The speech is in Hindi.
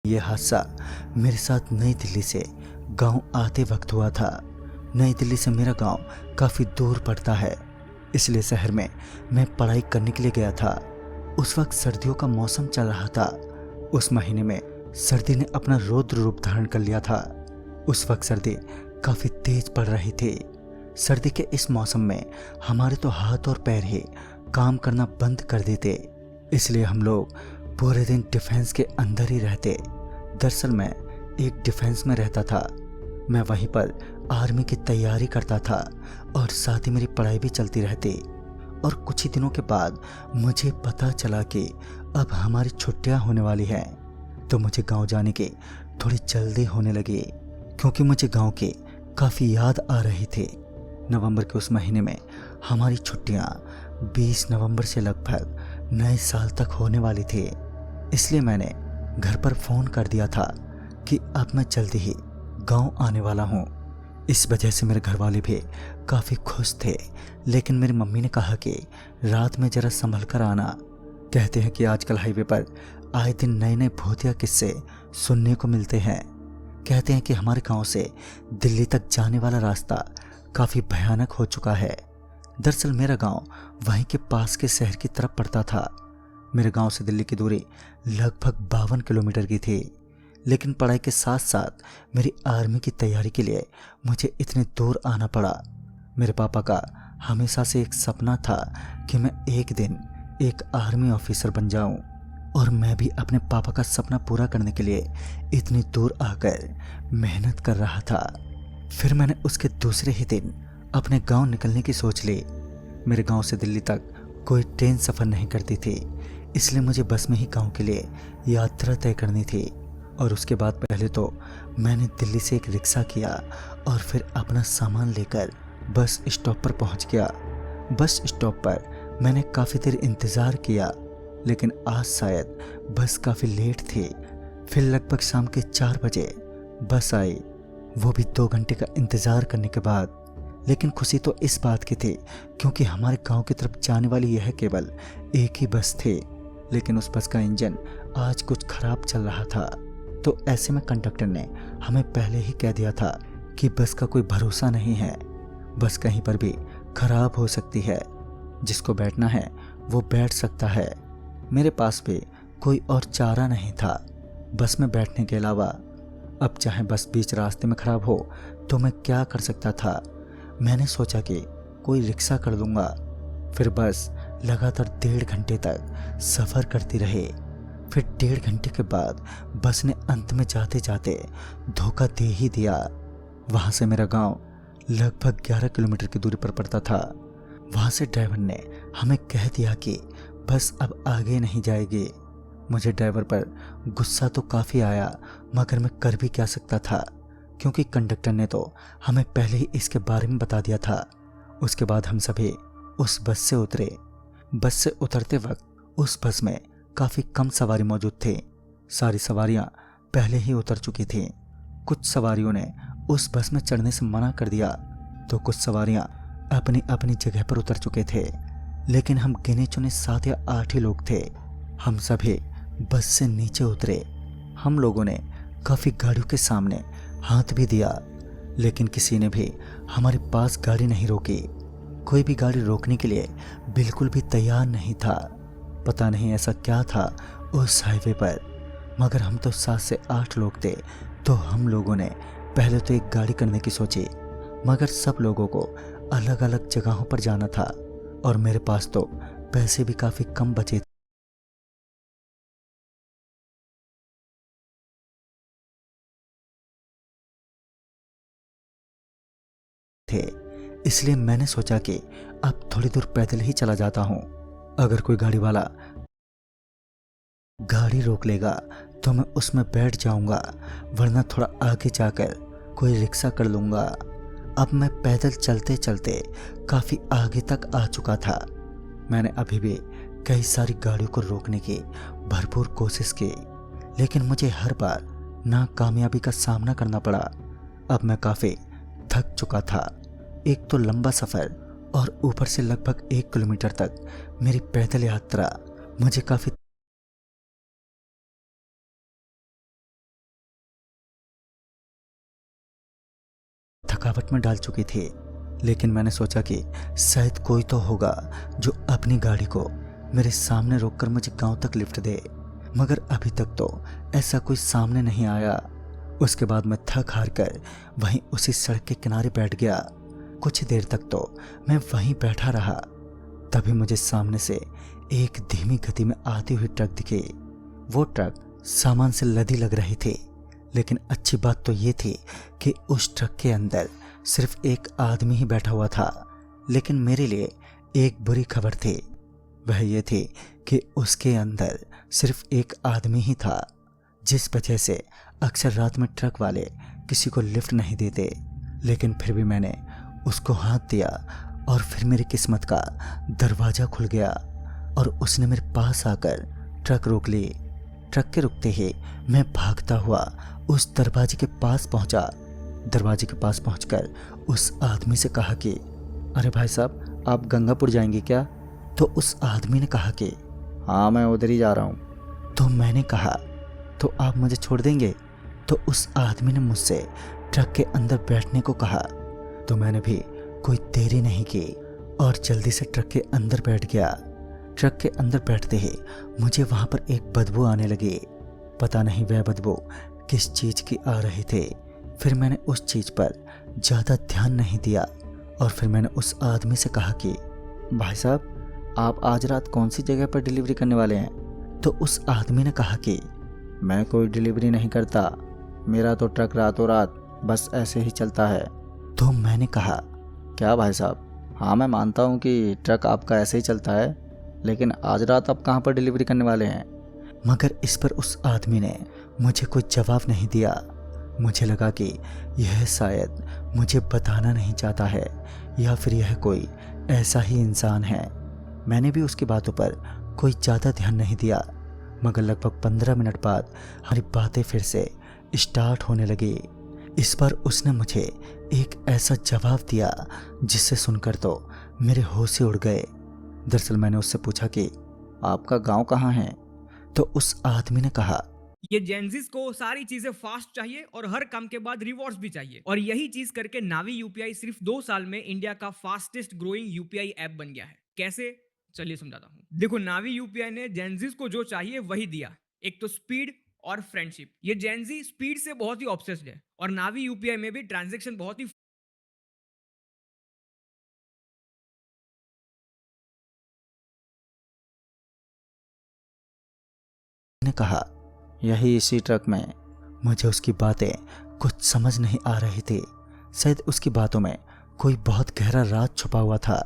ये हादसा मेरे साथ नई दिल्ली से गांव आते वक्त हुआ था। नई दिल्ली से मेरा गांव काफ़ी दूर पड़ता है, इसलिए शहर में मैं पढ़ाई करने के लिए गया था। उस वक्त सर्दियों का मौसम चल रहा था। उस महीने में सर्दी ने अपना रौद्र रूप धारण कर लिया था। उस वक्त सर्दी काफ़ी तेज पड़ रही थी। सर्दी के इस मौसम में हमारे तो हाथ और पैर ही काम करना बंद कर देते, इसलिए हम लोग पूरे दिन डिफेंस के अंदर ही रहते। दरअसल मैं एक डिफेंस में रहता था। मैं वहीं पर आर्मी की तैयारी करता था और साथ ही मेरी पढ़ाई भी चलती रहती। और कुछ ही दिनों के बाद मुझे पता चला कि अब हमारी छुट्टियां होने वाली हैं, तो मुझे गांव जाने की थोड़ी जल्दी होने लगी, क्योंकि मुझे गांव की काफ़ी याद आ रही थी। नवंबर के उस महीने में हमारी छुट्टियां 20 नवंबर से लगभग नए साल तक होने वाली थी। इसलिए मैंने घर पर फ़ोन कर दिया था कि अब मैं जल्दी ही गांव आने वाला हूं। इस वजह से मेरे घर वाले भी काफ़ी खुश थे, लेकिन मेरी मम्मी ने कहा कि रात में ज़रा संभल कर आना। कहते हैं कि आजकल हाईवे पर आए दिन नए नए भूतिया किस्से सुनने को मिलते हैं। कहते हैं कि हमारे गांव से दिल्ली तक जाने वाला रास्ता काफ़ी भयानक हो चुका है। दरअसल मेरा गांव वहीं के पास के शहर की तरफ पड़ता था। मेरे गांव से दिल्ली की दूरी लगभग 52 किलोमीटर की थी, लेकिन पढ़ाई के साथ साथ मेरी आर्मी की तैयारी के लिए मुझे इतने दूर आना पड़ा। मेरे पापा का हमेशा से एक सपना था कि मैं एक दिन एक आर्मी ऑफिसर बन जाऊं, और मैं भी अपने पापा का सपना पूरा करने के लिए इतनी दूर आकर मेहनत कर रहा था। फिर मैंने उसके दूसरे ही दिन अपने गांव निकलने की सोच ली। मेरे गांव से दिल्ली तक कोई ट्रेन सफ़र नहीं करती थी, इसलिए मुझे बस में ही गांव के लिए यात्रा तय करनी थी। और उसके बाद पहले तो मैंने दिल्ली से एक रिक्शा किया और फिर अपना सामान लेकर बस स्टॉप पर पहुंच गया। बस स्टॉप पर मैंने काफ़ी देर इंतज़ार किया, लेकिन आज शायद बस काफ़ी लेट थी। फिर लगभग शाम के 4 बजे बस आई, वो भी 2 घंटे का इंतज़ार करने के बाद। लेकिन खुशी तो इस बात की थी क्योंकि हमारे गांव की तरफ जाने वाली यह केवल एक ही बस थी, लेकिन उस बस का इंजन आज कुछ खराब चल रहा था। तो ऐसे में कंडक्टर ने हमें पहले ही कह दिया था कि बस का कोई भरोसा नहीं है, बस कहीं पर भी खराब हो सकती है, जिसको बैठना है वो बैठ सकता है। मेरे पास भी कोई और चारा नहीं था बस में बैठने के अलावा। अब चाहे बस बीच रास्ते में खराब हो तो मैं क्या कर सकता था। मैंने सोचा कि कोई रिक्शा कर लूँगा। फिर बस लगातार 1.5 घंटे तक सफ़र करती रही। फिर 1.5 घंटे के बाद बस ने अंत में जाते जाते धोखा दे ही दिया। वहाँ से मेरा गांव लगभग 11 किलोमीटर की दूरी पर पड़ता था। वहाँ से ड्राइवर ने हमें कह दिया कि बस अब आगे नहीं जाएगी। मुझे ड्राइवर पर गुस्सा तो काफ़ी आया, मगर मैं कर भी क्या सकता था, क्योंकि कंडक्टर ने तो हमें पहले ही इसके बारे में बता दिया था। उसके बाद हम सभी उस बस से उतरे। बस से उतरते वक्त उस बस में काफ़ी कम सवारी मौजूद थे। सारी सवारियां पहले ही उतर चुकी थीं। कुछ सवारियों ने उस बस में चढ़ने से मना कर दिया, तो कुछ सवारियां अपनी अपनी जगह पर उतर चुके थे। लेकिन हम गिने चुने 7 या 8 ही लोग थे। हम सभी बस से नीचे उतरे। हम लोगों ने काफ़ी गाड़ियों के सामने हाथ भी दिया, लेकिन किसी ने भी हमारे पास गाड़ी नहीं रोकी। कोई भी गाड़ी रोकने के लिए बिल्कुल भी तैयार नहीं था। पता नहीं ऐसा क्या था उस हाईवे पर, मगर हम तो 7 से 8 लोग थे। तो हम लोगों ने पहले तो एक गाड़ी करने की सोची, मगर सब लोगों को अलग अलग जगहों पर जाना था और मेरे पास तो पैसे भी काफ़ी कम बचे थे। इसलिए मैंने सोचा कि अब थोड़ी दूर पैदल ही चला जाता हूँ। अगर कोई गाड़ी वाला गाड़ी रोक लेगा तो मैं उसमें बैठ जाऊंगा, वरना थोड़ा आगे जाकर कोई रिक्शा कर लूंगा। अब मैं पैदल चलते चलते काफ़ी आगे तक आ चुका था। मैंने अभी भी कई सारी गाड़ियों को रोकने की भरपूर कोशिश की, लेकिन मुझे हर बार नाकामयाबी का सामना करना पड़ा। अब मैं काफ़ी थक चुका था। एक तो लंबा सफ़र और ऊपर से लगभग 1 किलोमीटर तक मेरी पैदल यात्रा मुझे काफ़ी थकावट में डाल चुकी थी। लेकिन मैंने सोचा कि शायद कोई तो होगा जो अपनी गाड़ी को मेरे सामने रोककर मुझे गांव तक लिफ्ट दे, मगर अभी तक तो ऐसा कोई सामने नहीं आया। उसके बाद मैं थक हार कर वहीं उसी सड़क के किनारे बैठ गया। कुछ देर तक तो मैं वहीं बैठा रहा। तभी मुझे सामने से एक धीमी गति में आती हुई ट्रक दिखी। वो ट्रक सामान से लदी लग रही थी, लेकिन अच्छी बात तो ये थी कि उस ट्रक के अंदर सिर्फ एक आदमी ही बैठा हुआ था। लेकिन मेरे लिए एक बुरी खबर थी। वह ये थी कि उसके अंदर सिर्फ एक आदमी ही था, जिस वजह से अक्सर रात में ट्रक वाले किसी को लिफ्ट नहीं देते। लेकिन फिर भी मैंने उसको हाथ दिया और फिर मेरी किस्मत का दरवाज़ा खुल गया और उसने मेरे पास आकर ट्रक रोक ली। ट्रक के रुकते ही मैं भागता हुआ उस दरवाजे के पास पहुंचा। दरवाजे के पास पहुंचकर उस आदमी से कहा कि अरे भाई साहब, आप गंगापुर जाएंगे क्या? तो उस आदमी ने कहा कि हाँ, मैं उधर ही जा रहा हूँ। तो मैंने कहा तो आप मुझे छोड़ देंगे? तो उस आदमी ने मुझसे ट्रक के अंदर बैठने को कहा। तो मैंने भी कोई देरी नहीं की और जल्दी से ट्रक के अंदर बैठ गया। ट्रक के अंदर बैठते ही मुझे वहाँ पर एक बदबू आने लगी। पता नहीं वह बदबू किस चीज़ की आ रही थी। फिर मैंने उस चीज़ पर ज़्यादा ध्यान नहीं दिया और फिर मैंने उस आदमी से कहा कि भाई साहब, आप आज रात कौन सी जगह पर डिलीवरी करने वाले हैं? तो उस आदमी ने कहा कि मैं कोई डिलीवरी नहीं करता, मेरा तो ट्रक रातों रात बस ऐसे ही चलता है। तो मैंने कहा क्या भाई साहब, हाँ मैं मानता हूँ कि ट्रक आपका ऐसे ही चलता है, लेकिन आज रात आप कहाँ पर डिलीवरी करने वाले हैं? मगर इस पर उस आदमी ने मुझे कोई जवाब नहीं दिया। मुझे लगा कि यह शायद मुझे बताना नहीं चाहता है या फिर यह कोई ऐसा ही इंसान है। मैंने भी उसकी बातों पर कोई ज़्यादा ध्यान नहीं दिया। मगर लगभग 15 मिनट बाद हमारी बातें फिर से स्टार्ट होने लगी। इस बार उसने मुझे एक ऐसा जवाब दिया जिसे सुनकर तो मेरे होश ही उड़ गए। दरअसल मैंने उससे पूछा कि आपका गांव कहाँ है? तो उस आदमी ने कहा ये जेंजिस को सारी चीजें फास्ट चाहिए और हर काम के बाद रिवॉर्ड्स भी चाहिए, और यही चीज करके नावी यूपीआई सिर्फ 2 साल में इंडिया का फास्टेस्ट ग्रोइंग यूपीआई ऐप बन गया है। कैसे? चलिए समझाता हूँ। देखो, नावी यूपीआई ने जेंजिस को जो चाहिए वही दिया। एक तो स्पीड और फ्रेंडशिप। ये जेंजी स्पीड से बहुत ही ऑब्सेस्ड है और नावी यूपीआई में भी ट्रांजेक्शन बहुत ही ने कहा यही इसी ट्रक में। मुझे उसकी बातें कुछ समझ नहीं आ रही थी। शायद उसकी बातों में कोई बहुत गहरा राज छुपा हुआ था।